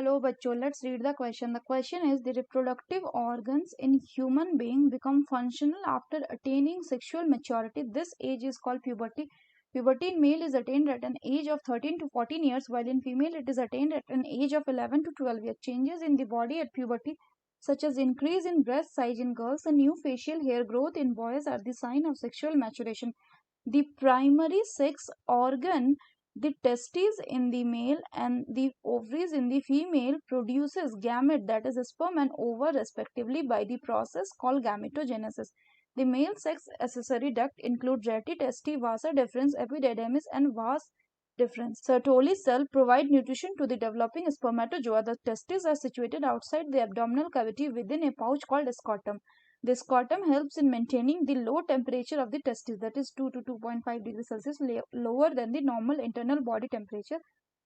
Hello bachcho, let's read the question. The question is, the reproductive organs in human being become functional after attaining sexual maturity. This age is called puberty. Puberty in male is attained at an age of 13 to 14 years, while in female it is attained at an age of 11 to 12 years. Changes in the body at puberty, such as increase in breast size in girls and new facial hair growth in boys, are the sign of sexual maturation. The primary sex organ, the testes in the male and the ovaries in the female, produces gamete, that is sperm and ova respectively, by the process called gametogenesis. The male sex accessory duct include rete, testi, vasa deferens, epididymis and vas deferens. Sertoli cell provide nutrition to the developing spermatozoa. The testes are situated outside the abdominal cavity within a pouch called scrotum. The scrotum helps in maintaining the low temperature of the testes, that is 2 to 2.5 degrees Celsius, lower than the normal internal body temperature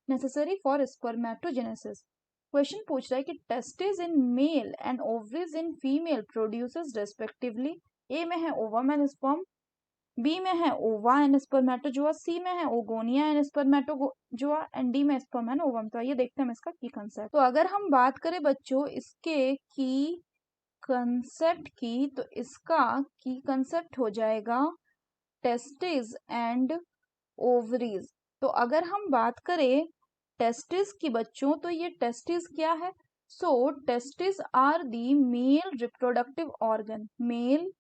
necessary for spermatogenesis. Question पूछ रहा है कि testis in male and ovaries in female produces respectively, A में है ovum and sperm, B में है ओवा and spermatozoa, सी में है oogonia and spermatozoa and D में स्पर्म एंड ओवम. तो आइए देखते हैं हम इसका की कंसेप्ट. तो अगर हम बात करें बच्चों इसके की कंसेप्ट की, तो इसका की कंसेप्ट हो जाएगा टेस्टिस एंड ओवरीज. तो अगर हम बात करें टेस्टिस की बच्चों, तो ये टेस्टिस क्या है? So testis are the male reproductive organ, male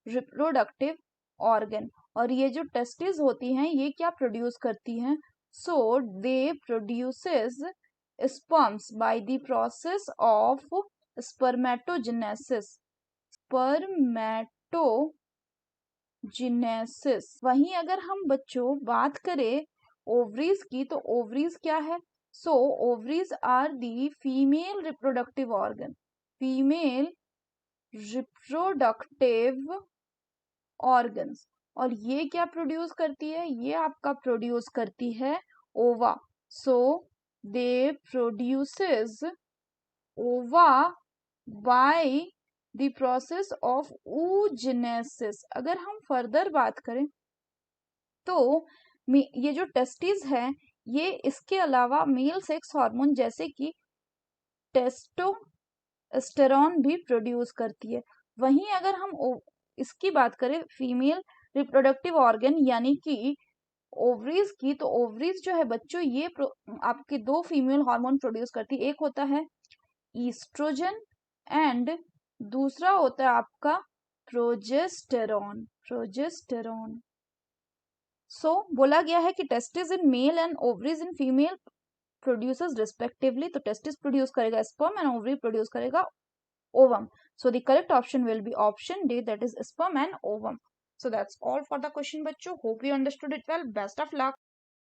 reproductive organ. और ये जो टेस्टिस होती हैं ये क्या प्रोड्यूस करती हैं? So they produces sperms by the process of spermatogenesis. वहीं अगर हम बच्चों बात करें ओवरीज की, तो ओवरीज क्या है? So ovaries are the female reproductive organ, female reproductive organs. और ये क्या प्रोड्यूस करती है? ये आपका प्रोड्यूस करती है ओवा. सो they produces ova by the process of oogenesis. अगर हम फर्दर बात करें तो ये जो टेस्टिस है ये इसके अलावा मेल सेक्स हार्मोन जैसे कि टेस्टोस्टेरोन भी प्रोड्यूस करती है. वहीं अगर हम इसकी बात करें फीमेल रिप्रोडक्टिव ऑर्गन यानी कि ओवरीज की, तो ओवरीज जो है बच्चों ये आपके दो फीमेल हार्मोन प्रोड्यूस करती है. एक होता है ईस्ट्रोजन एंड दूसरा होता है आपका प्रोजेस्टेरॉन. सो बोला गया है कि testis in male and ovaries in female produces respectively. तो टेस्टिस प्रोड्यूस करेगा स्पर्म एंड ओवरी प्रोड्यूस करेगा ovum. So the correct option will be option D, that is sperm and ovum. So that's all for the question बच्चों. Hope you understood it well. Best of luck.